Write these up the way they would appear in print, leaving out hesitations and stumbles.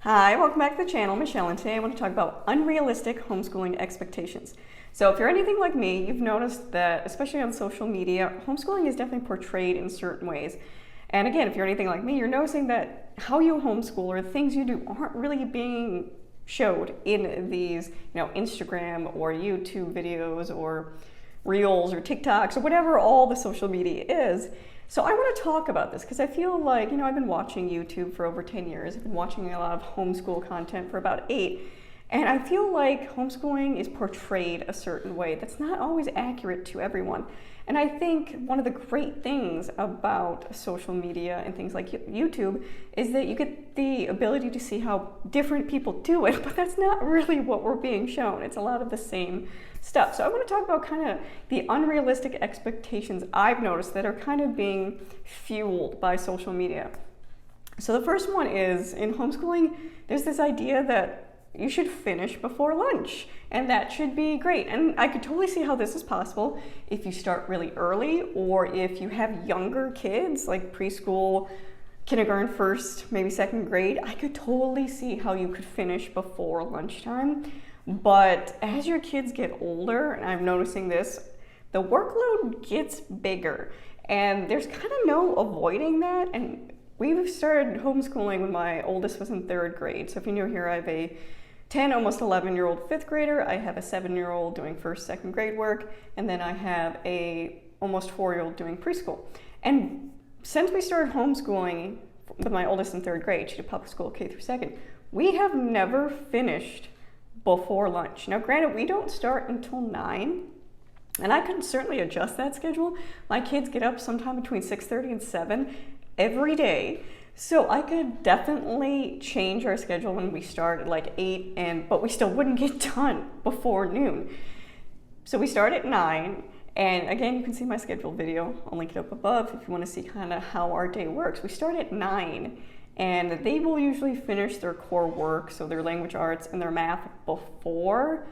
Hi, welcome back to the channel, Michelle, and today I want to talk about unrealistic homeschooling expectations. So if you're anything like me, you've noticed that, especially on social media, homeschooling is definitely portrayed in certain ways. And again, if you're anything like me, you're noticing that how you homeschool or the things you do aren't really being showed in these, Instagram or YouTube videos or Reels or TikToks or whatever all the social media is. So I want to talk about this because I feel like, I've been watching YouTube for over 10 years. I've been watching a lot of homeschool content for about 8. And I feel like homeschooling is portrayed a certain way that's not always accurate to everyone. And I think one of the great things about social media and things like YouTube is that you get the ability to see how different people do it, but that's not really what we're being shown. It's a lot of the same stuff. So I want to talk about kind of the unrealistic expectations I've noticed that are kind of being fueled by social media. So the first one is, in homeschooling, there's this idea that you should finish before lunch, and that should be great. And I could totally see how this is possible if you start really early, or if you have younger kids, like preschool, kindergarten, first, maybe second grade. I could totally see how you could finish before lunchtime. But as your kids get older, and I'm noticing this, the workload gets bigger, and there's kind of no avoiding that. And we've started homeschooling when my oldest was in 3rd grade. So if you're new here, I have a 10, almost 11-year-old 5th grader. I have a 7-year-old doing 1st, 2nd grade work, and then I have a almost 4-year-old doing preschool. And since we started homeschooling with my oldest in 3rd grade, she did public school K through 2nd, we have never finished before lunch. Now, granted, we don't start until 9, and I can certainly adjust that schedule. My kids get up sometime between 6:30 and 7 every day. So I could definitely change our schedule when we start at like 8, but we still wouldn't get done before noon. So we start at 9, and again, you can see my schedule video. I'll link it up above if you want to see kind of how our day works. We start at 9, and they will usually finish their core work, so their language arts and their math, before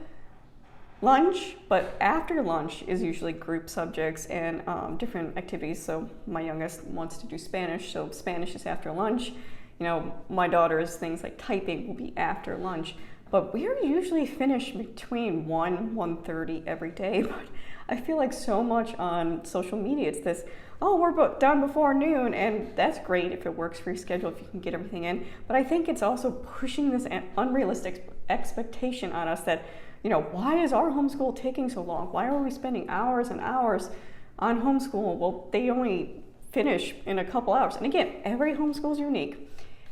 lunch, but after lunch is usually group subjects and different activities. So my youngest wants to do Spanish, so Spanish is after lunch. My daughter's things like typing will be after lunch. But we're usually finished between 1:30 every day. But I feel like so much on social media, it's this, oh, we're done before noon, and that's great if it works for your schedule, if you can get everything in. But I think it's also pushing this unrealistic expectation on us that, why is our homeschool taking so long? Why are we spending hours and hours on homeschool? Well, they only finish in a couple hours. And again, every homeschool is unique.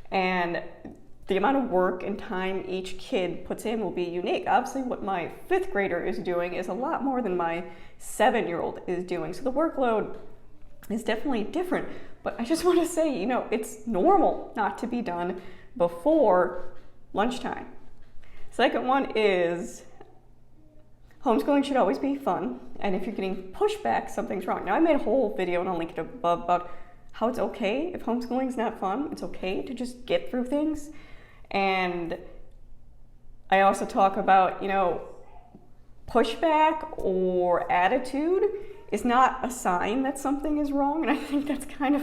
And the amount of work and time each kid puts in will be unique. Obviously, what my 5th grader is doing is a lot more than my 7-year-old is doing. So the workload is definitely different. But I just want to say, it's normal not to be done before lunchtime. Second one is, homeschooling should always be fun, and if you're getting pushback, something's wrong. Now, I made a whole video, and I'll link it above, about how it's okay if homeschooling is not fun. It's okay to just get through things. And I also talk about, pushback or attitude is not a sign that something is wrong, and I think that's kind of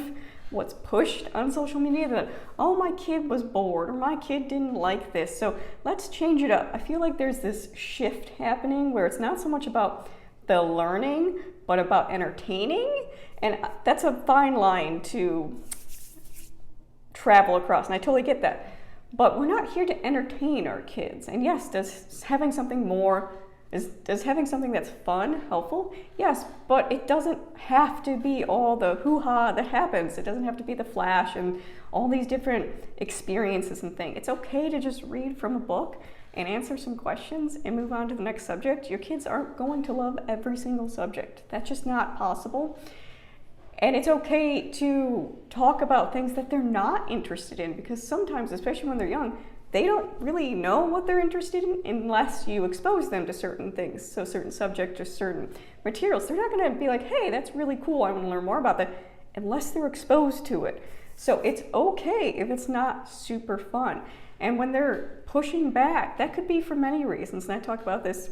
what's pushed on social media, that, oh, my kid was bored, or my kid didn't like this, so let's change it up. I feel like there's this shift happening where it's not so much about the learning, but about entertaining, and that's a fine line to travel across, and I totally get that. But we're not here to entertain our kids. And yes, does having something that's fun helpful? Yes, but it doesn't have to be all the hoo-ha that happens. It doesn't have to be the flash and all these different experiences and things. It's okay to just read from a book and answer some questions and move on to the next subject. Your kids aren't going to love every single subject. That's just not possible. And it's okay to talk about things that they're not interested in, because sometimes, especially when they're young, they don't really know what they're interested in unless you expose them to certain things, so certain subjects or certain materials. They're not going to be like, hey, that's really cool, I want to learn more about that, unless they're exposed to it. So it's okay if it's not super fun. And when they're pushing back, that could be for many reasons, and I talk about this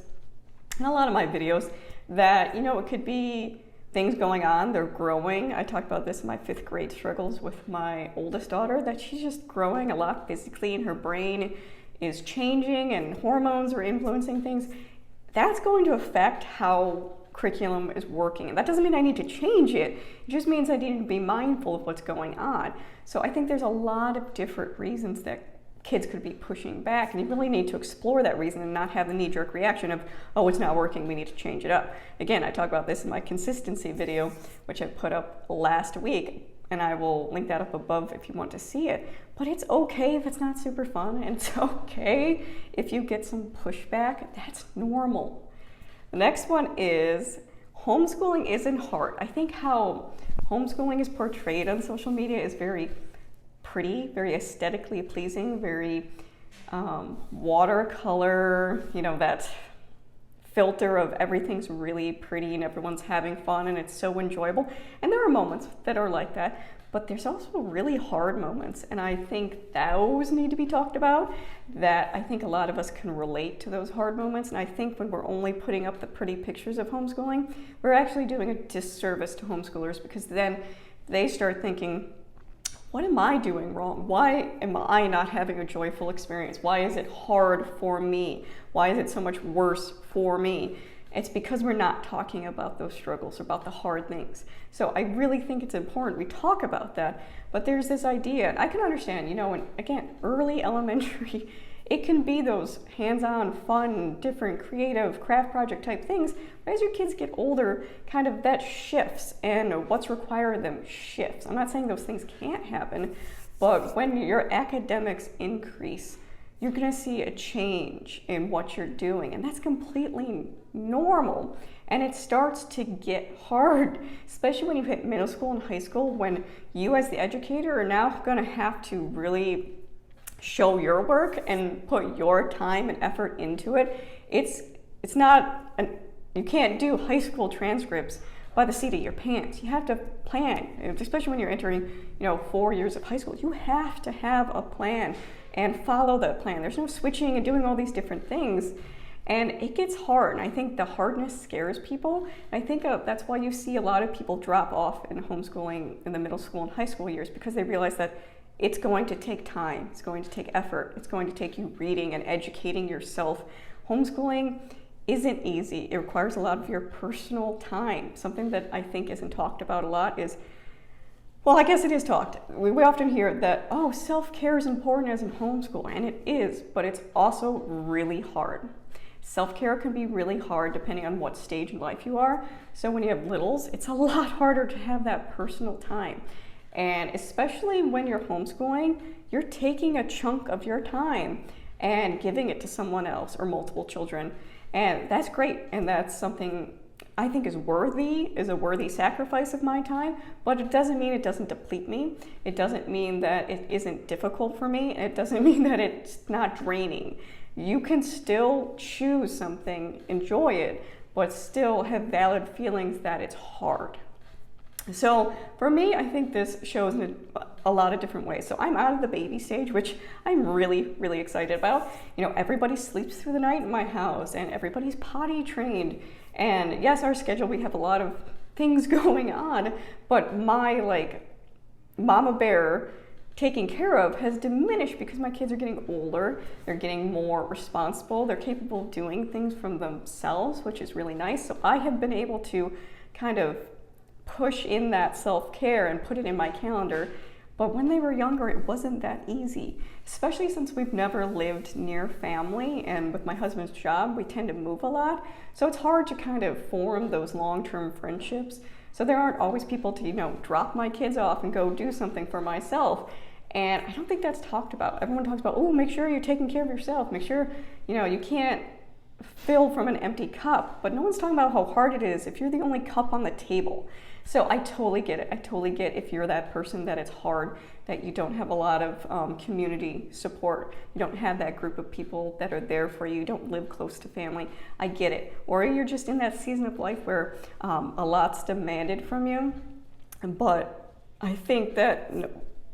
in a lot of my videos, that, it could be things going on. They're growing. I talked about this in my 5th grade struggles with my oldest daughter, that she's just growing a lot physically, and her brain is changing and hormones are influencing things. That's going to affect how curriculum is working. And that doesn't mean I need to change it. It just means I need to be mindful of what's going on. So I think there's a lot of different reasons that kids could be pushing back, and you really need to explore that reason and not have the knee-jerk reaction of, oh, it's not working, we need to change it up. Again, I talk about this in my consistency video, which I put up last week, and I will link that up above if you want to see it. But it's okay if it's not super fun, and it's okay if you get some pushback. That's normal. The next one is homeschooling isn't hard. I think how homeschooling is portrayed on social media is very pretty, very aesthetically pleasing, very watercolor, that filter of everything's really pretty and everyone's having fun and it's so enjoyable. And there are moments that are like that, but there's also really hard moments. And I think those need to be talked about, that I think a lot of us can relate to those hard moments. And I think when we're only putting up the pretty pictures of homeschooling, we're actually doing a disservice to homeschoolers, because then they start thinking, what am I doing wrong? Why am I not having a joyful experience? Why is it hard for me? Why is it so much worse for me? It's because we're not talking about those struggles, about the hard things. So I really think it's important we talk about that. But there's this idea, and I can understand, and again, early elementary, it can be those hands-on, fun, different, creative, craft project type things. But as your kids get older, kind of that shifts, and what's required of them shifts. I'm not saying those things can't happen, but when your academics increase, you're gonna see a change in what you're doing, and that's completely normal. And it starts to get hard, especially when you hit middle school and high school, when you as the educator are now gonna have to really show your work and put your time and effort into it. It's not, you can't do high school transcripts by the seat of your pants. You have to plan, especially when you're entering, 4 years of high school. You have to have a plan and follow that plan. There's no switching and doing all these different things. And it gets hard, and I think the hardness scares people. I think that's why you see a lot of people drop off in homeschooling in the middle school and high school years, because they realize that it's going to take time, it's going to take effort, it's going to take you reading and educating yourself. Homeschooling isn't easy. It requires a lot of your personal time. Something that I think isn't talked about a lot is, well, I guess it is talked. We often hear that, oh, self-care is important as in homeschooling, and it is, but it's also really hard. Self-care can be really hard depending on what stage in life you are. So when you have littles, it's a lot harder to have that personal time. And especially when you're homeschooling, you're taking a chunk of your time and giving it to someone else or multiple children. And that's great. And that's something I think is a worthy sacrifice of my time, but it doesn't mean it doesn't deplete me. It doesn't mean that it isn't difficult for me. It doesn't mean that it's not draining. You can still choose something, enjoy it, but still have valid feelings that it's hard. So for me, I think this shows in a lot of different ways. So I'm out of the baby stage, which I'm really, really excited about. Everybody sleeps through the night in my house, and everybody's potty trained. And yes, our schedule, we have a lot of things going on, but my mama bear taking care of has diminished because my kids are getting older, they're getting more responsible, they're capable of doing things from themselves, which is really nice. So I have been able to kind of push in that self-care and put it in my calendar. But when they were younger, it wasn't that easy, especially since we've never lived near family, and with my husband's job, we tend to move a lot. So it's hard to kind of form those long-term friendships. So there aren't always people to, drop my kids off and go do something for myself. And I don't think that's talked about. Everyone talks about, oh, make sure you're taking care of yourself. Make sure, you can't fill from an empty cup. But no one's talking about how hard it is if you're the only cup on the table. So I totally get it. I totally get if you're that person that it's hard, that you don't have a lot of community support. You don't have that group of people that are there for you. You don't live close to family. I get it. Or you're just in that season of life where a lot's demanded from you. But I think that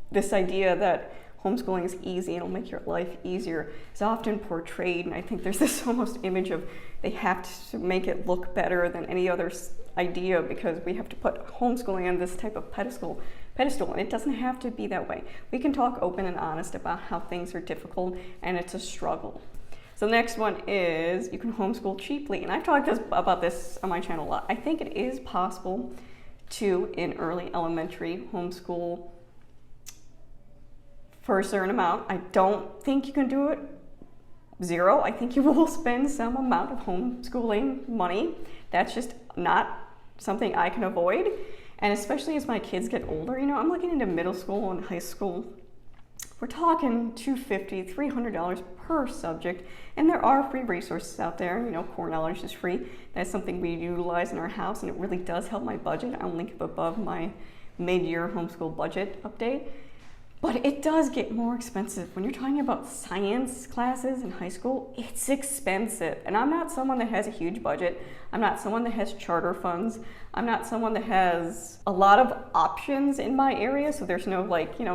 this idea that homeschooling is easy and it'll make your life easier is often portrayed. And I think there's this almost image of they have to make it look better than any other idea because we have to put homeschooling on this type of pedestal, and it doesn't have to be that way. We can talk open and honest about how things are difficult and it's a struggle. So the next one is you can homeschool cheaply. And I've talked about this on my channel a lot. I think it is possible to, in early elementary, homeschool for a certain amount. I don't think you can do it zero. I think you will spend some amount of homeschooling money. That's just not something I can avoid. And especially as my kids get older, I'm looking into middle school and high school. We're talking $250, $300 per subject, and there are free resources out there. Core Knowledge is free. That's something we utilize in our house, and it really does help my budget. I'll link it above my mid-year homeschool budget update. But it does get more expensive. When you're talking about science classes in high school, it's expensive. And I'm not someone that has a huge budget. I'm not someone that has charter funds. I'm not someone that has a lot of options in my area. So there's no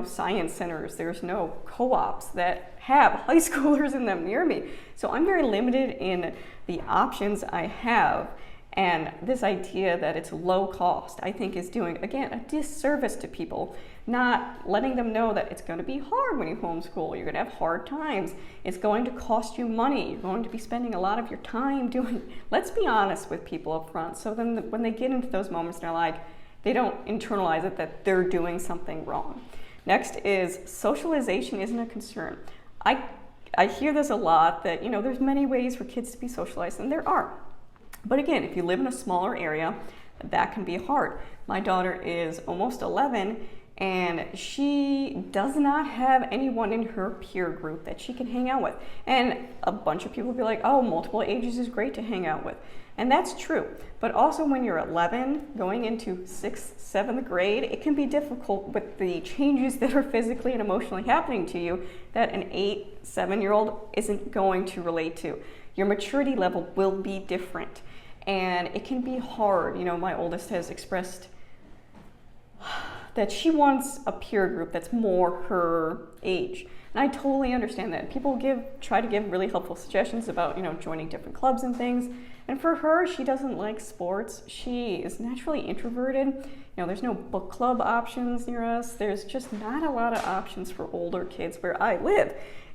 science centers. There's no co-ops that have high schoolers in them near me. So I'm very limited in the options I have. And this idea that it's low cost, I think is doing, again, a disservice to people, not letting them know that it's going to be hard when you homeschool. You're going to have hard times. It's going to cost you money. You're going to be spending a lot of your time doing, let's be honest with people up front. So then when they get into those moments, they're like, they don't internalize it that they're doing something wrong. Next is socialization isn't a concern. I hear this a lot that, there's many ways for kids to be socialized, and there are. But again, if you live in a smaller area, that can be hard. My daughter is almost 11, and she does not have anyone in her peer group that she can hang out with. And a bunch of people will be like, oh, multiple ages is great to hang out with. And that's true. But also when you're 11, going into 6th, 7th grade, it can be difficult with the changes that are physically and emotionally happening to you that an 8, 7-year-old isn't going to relate to. Your maturity level will be different. And it can be hard. My oldest has expressed that she wants a peer group that's more her age. And I totally understand that. People try to give really helpful suggestions about, joining different clubs and things. And for her, she doesn't like sports. She is naturally introverted. There's no book club options near us. There's just not a lot of options for older kids where I live.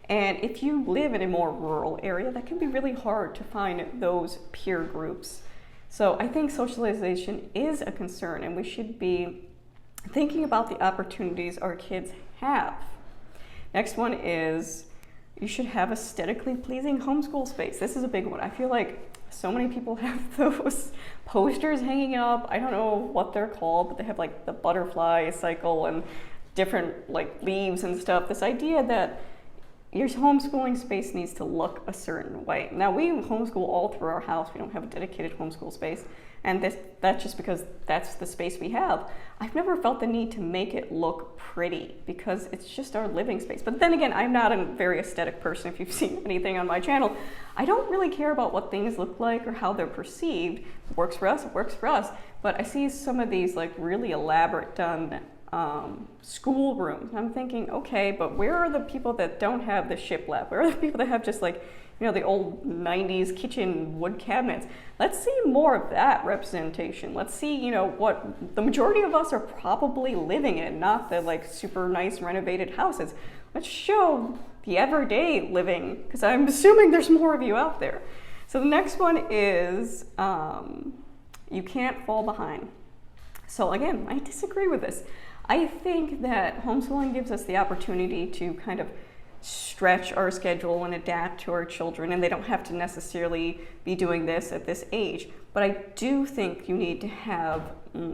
And if you live in a more rural area, that can be really hard to find those peer groups. So I think socialization is a concern, and we should be thinking about the opportunities our kids have. Next one is you should have aesthetically pleasing homeschool space. This is a big one. I feel like so many people have those posters hanging up. I don't know what they're called, but they have like the butterfly cycle and different leaves and stuff. This idea that your homeschooling space needs to look a certain way. Now, we homeschool all through our house. We don't have a dedicated homeschool space. And that's just because that's the space we have. I've never felt the need to make it look pretty because it's just our living space. But then again, I'm not a very aesthetic person. If you've seen anything on my channel, I don't really care about what things look like or how they're perceived. It works for us, it works for us. But I see some of these really elaborate done school rooms. I'm thinking, okay, but where are the people that don't have the shiplap? Where are the people that have just the old 90s kitchen wood cabinets? Let's see more of that representation. Let's see, what the majority of us are probably living in, not the super nice renovated houses. Let's show the everyday living, because I'm assuming there's more of you out there. So the next one is you can't fall behind. So again, I disagree with this. I think that homeschooling gives us the opportunity to kind of stretch our schedule and adapt to our children, and they don't have to necessarily be doing this at this age. But I do think you need to have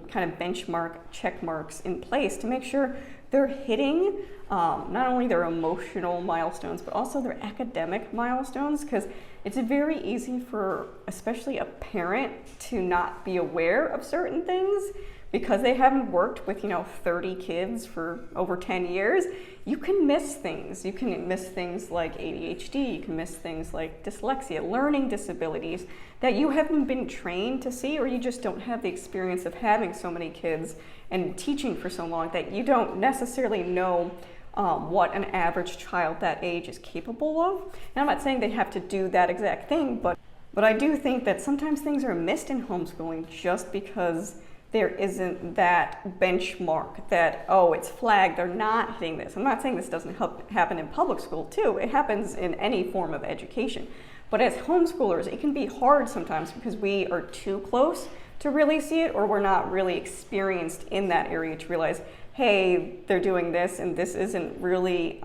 kind of benchmark check marks in place to make sure they're hitting not only their emotional milestones, but also their academic milestones, because it's very easy for especially a parent to not be aware of certain things because they haven't worked with 30 kids for over 10 years. You can miss things. You can miss things like ADHD. You can miss things like dyslexia, learning disabilities that you haven't been trained to see, or you just don't have the experience of having so many kids and teaching for so long that you don't necessarily know what an average child that age is capable of. And I'm not saying they have to do that exact thing, but I do think that sometimes things are missed in homeschooling just because there isn't that benchmark that, oh, it's flagged, they're not hitting this. I'm not saying this doesn't happen in public school too. It happens in any form of education. But as homeschoolers, it can be hard sometimes because we are too close to really see it, or we're not really experienced in that area to realize, hey, they're doing this and this isn't really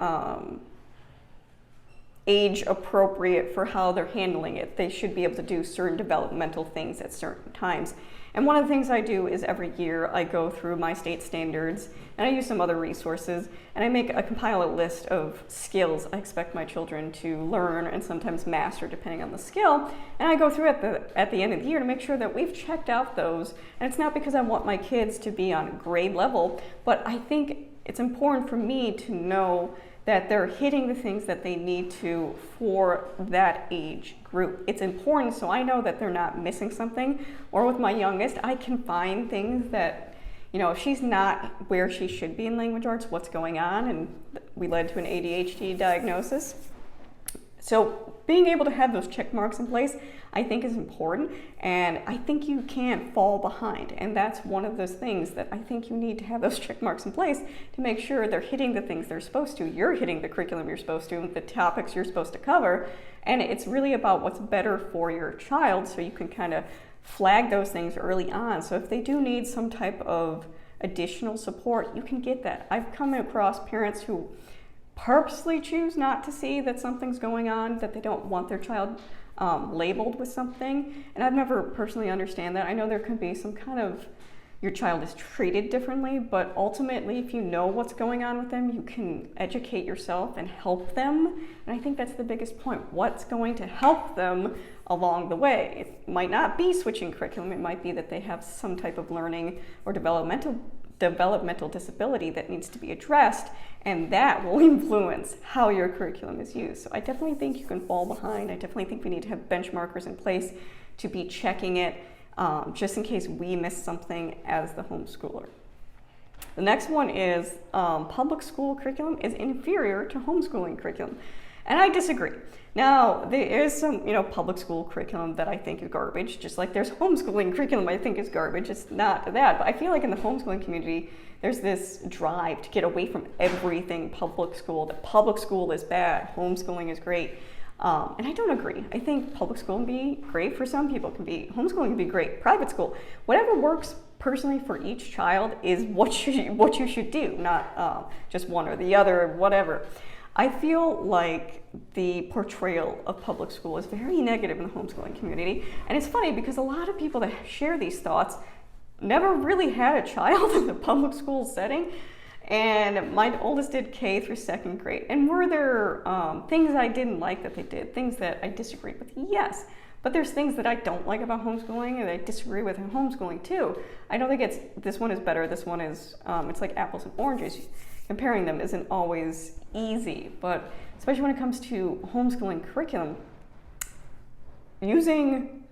age appropriate for how they're handling it. They should be able to do certain developmental things at certain times. And one of the things I do is every year I go through my state standards and I use some other resources and I compile a list of skills I expect my children to learn and sometimes master depending on the skill. And I go through at the end of the year to make sure that we've checked out those. And it's not because I want my kids to be on grade level, but I think it's important for me to know that they're hitting the things that they need to for that age group. It's important so I know that they're not missing something. Or with my youngest, I can find things that, if she's not where she should be in language arts, what's going on, and we led to an ADHD diagnosis. So being able to have those check marks in place, I think is important, and I think you can't fall behind. And that's one of those things that I think you need to have those check marks in place to make sure they're hitting the things they're supposed to. You're hitting the curriculum you're supposed to, the topics you're supposed to cover, and it's really about what's better for your child, so you can kind of flag those things early on. So if they do need some type of additional support, you can get that. I've come across parents who purposely choose not to see that something's going on, that they don't want their child labeled with something, and I've never personally understand that. I know there can be some kind of, your child is treated differently, but ultimately if you know what's going on with them, you can educate yourself and help them. And I think that's the biggest point. What's going to help them along the way? It might not be switching curriculum. It might be that they have some type of learning or developmental disability that needs to be addressed, and that will influence how your curriculum is used. So I definitely think you can fall behind. I definitely think we need to have benchmarkers in place to be checking it just in case we miss something as the homeschooler. The next one is public school curriculum is inferior to homeschooling curriculum. And I disagree. Now, there is some, public school curriculum that I think is garbage, just like there's homeschooling curriculum I think is garbage. It's not that, but I feel like in the homeschooling community, there's this drive to get away from everything public school, that public school is bad, homeschooling is great. And I don't agree. I think public school can be great for some people, homeschooling can be great, private school, whatever works personally for each child is what you should do, not just one or the other, or whatever. I feel like the portrayal of public school is very negative in the homeschooling community. And it's funny because a lot of people that share these thoughts never really had a child in the public school setting. And my oldest did K through second grade. And were there things I didn't like that they did, things that I disagreed with? Yes. But there's things that I don't like about homeschooling and I disagree with in homeschooling too. I don't think this one is better, this one is, it's like apples and oranges. Comparing them isn't always easy, but especially when it comes to homeschooling curriculum, using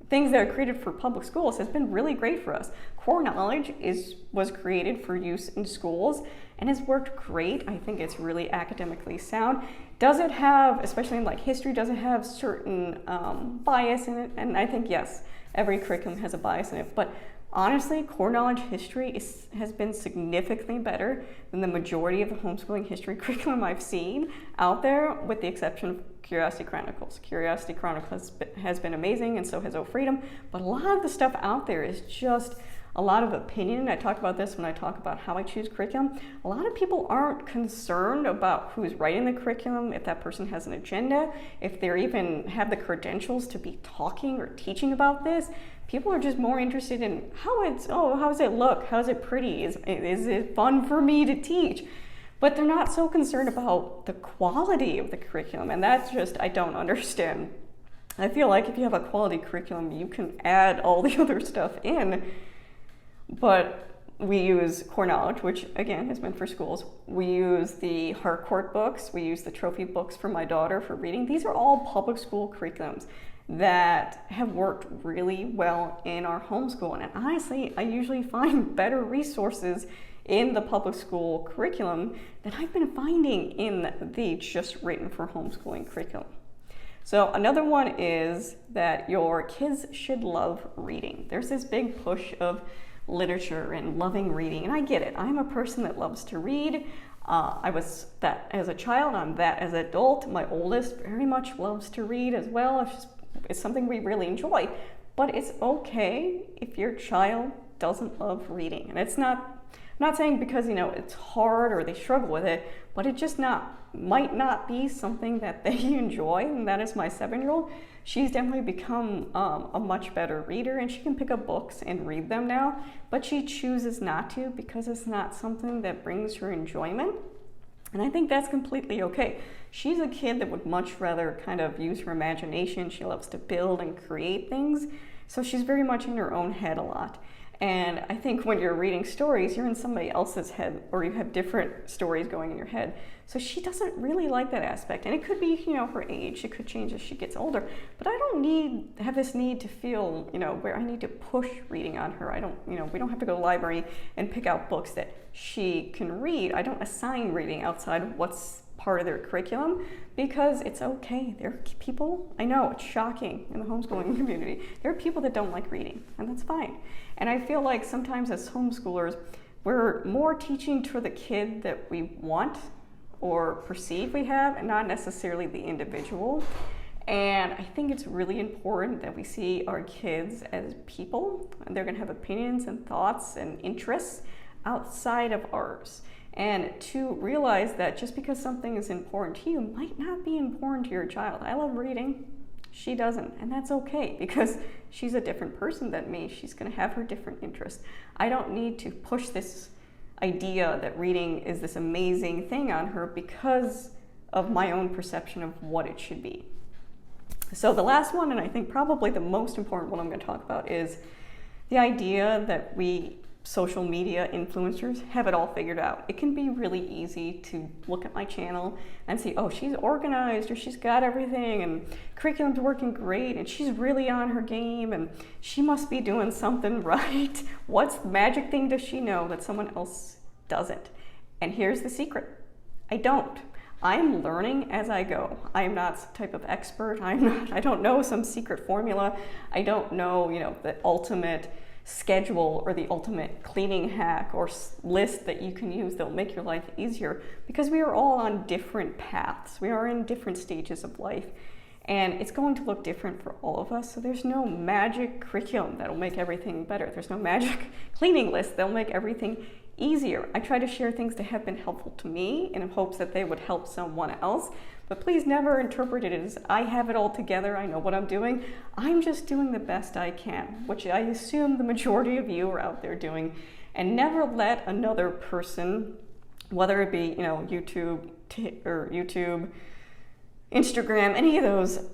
things that are created for public schools has been really great for us. Core knowledge was created for use in schools and has worked great. I think it's really academically sound. Does it have, especially in history, does it have certain bias in it? And I think yes, every curriculum has a bias in it, but honestly, core knowledge history has been significantly better than the majority of the homeschooling history curriculum I've seen out there, with the exception of Curiosity Chronicles. Curiosity Chronicles has been amazing, and so has O Freedom, but a lot of the stuff out there is just a lot of opinion. I talk about this when I talk about how I choose curriculum. A lot of people aren't concerned about who's writing the curriculum, if that person has an agenda, if they even have the credentials to be talking or teaching about this. People are just more interested in how does it look? How is it pretty? Is it fun for me to teach? But they're not so concerned about the quality of the curriculum, and that's just, I don't understand. I feel like if you have a quality curriculum, you can add all the other stuff in, but we use core knowledge, which again is meant for schools. We use the Harcourt books. We use the trophy books for my daughter for reading. These are all public school curriculums that have worked really well in our homeschool. And honestly, I usually find better resources in the public school curriculum that I've been finding in the just written for homeschooling curriculum. So another one is that your kids should love reading. There's this big push of literature and loving reading, and I get it. I'm a person that loves to read. I was that as a child, I'm that as an adult. My oldest very much loves to read as well. It's something we really enjoy, but it's okay if your child doesn't love reading. And I'm not saying because, it's hard or they struggle with it, but it just might not be something that they enjoy. And that is my 7-year-old. She's definitely become a much better reader, and she can pick up books and read them now, but she chooses not to because it's not something that brings her enjoyment. And I think that's completely okay. She's a kid that would much rather kind of use her imagination. She loves to build and create things. So she's very much in her own head a lot. And I think when you're reading stories, you're in somebody else's head, or you have different stories going in your head. So she doesn't really like that aspect. And it could be, her age. It could change as she gets older. But I don't have this need to feel, where I need to push reading on her. We don't have to go to the library and pick out books that she can read. I don't assign reading outside of what's part of their curriculum, because it's okay. There are people, I know it's shocking in the homeschooling community, there are people that don't like reading, and that's fine. And I feel like sometimes as homeschoolers, we're more teaching to the kid that we want or perceive we have, and not necessarily the individual. And I think it's really important that we see our kids as people, and they're gonna have opinions and thoughts and interests outside of ours. And to realize that just because something is important to you might not be important to your child. I love reading, she doesn't, and that's okay, because she's a different person than me. She's gonna have her different interests. I don't need to push this idea that reading is this amazing thing on her because of my own perception of what it should be. So the last one, and I think probably the most important one I'm gonna talk about, is the idea that we social media influencers have it all figured out. It can be really easy to look at my channel and see, oh, she's organized, or she's got everything, and curriculum's working great, and she's really on her game, and she must be doing something right. What magic thing does she know that someone else doesn't? And here's the secret. I don't. I'm learning as I go. I am not some type of expert. I don't know some secret formula. I don't know, the ultimate schedule or the ultimate cleaning hack or list that you can use that will make your life easier, because we are all on different paths. We are in different stages of life, and it's going to look different for all of us. So there's no magic curriculum that'll make everything better. There's no magic cleaning list that'll make everything easier. I try to share things that have been helpful to me in hopes that they would help someone else. But please never interpret it as I have it all together, I know what I'm doing. I'm just doing the best I can, which I assume the majority of you are out there doing. And never let another person, whether it be YouTube, Instagram, any of those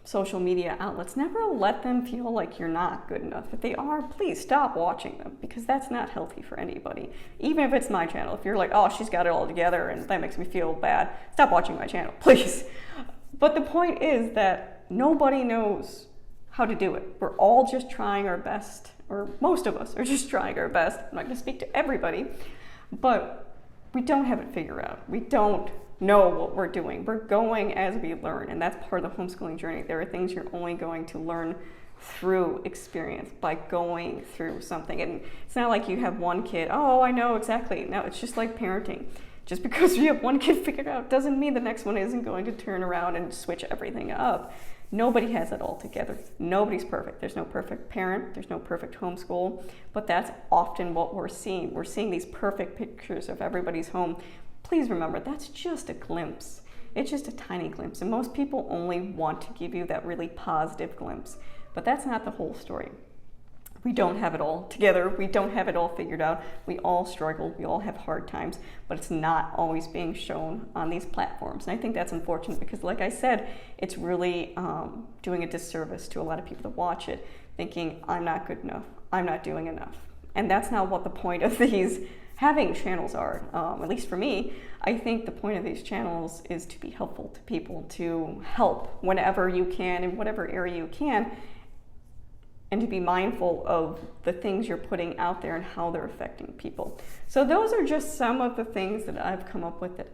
social media outlets, never let them feel like you're not good enough. If they are, please stop watching them, because that's not healthy for anybody. Even if it's my channel, if you're like, oh, she's got it all together and that makes me feel bad, stop watching my channel, please. But the point is that nobody knows how to do it. We're all just trying our best, or most of us are just trying our best. I'm not going to speak to everybody, but we don't have it figured out. We don't know what we're doing. We're going as we learn, and that's part of the homeschooling journey. There are things you're only going to learn through experience, by going through something. And it's not like you have one kid, oh, I know exactly. No, it's just like parenting. Just because you have one kid figured out doesn't mean the next one isn't going to turn around and switch everything up. Nobody has it all together. Nobody's perfect. There's no perfect parent. There's no perfect homeschool. But that's often what we're seeing. We're seeing these perfect pictures of everybody's home. Please remember, that's just a glimpse. It's just a tiny glimpse. And most people only want to give you that really positive glimpse. But that's not the whole story. We don't have it all together. We don't have it all figured out. We all struggle. We all have hard times. But it's not always being shown on these platforms. And I think that's unfortunate because, like I said, it's really doing a disservice to a lot of people that watch it, thinking, I'm not good enough. I'm not doing enough. And that's not what the point of these having channels are. At least for me, I think the point of these channels is to be helpful to people, to help whenever you can, in whatever area you can. and to be mindful of the things you're putting out there and how they're affecting people. So those are just some of the things that I've come up with that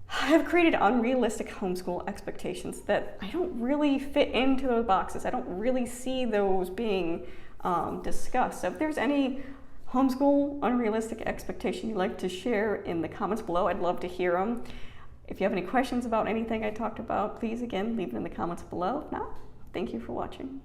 I've created unrealistic homeschool expectations that I don't really fit into those boxes. I don't really see those being discussed. So if there's any homeschool unrealistic expectation you'd like to share in the comments below, I'd love to hear them. If you have any questions about anything I talked about, please again leave them in the comments below. If not, thank you for watching.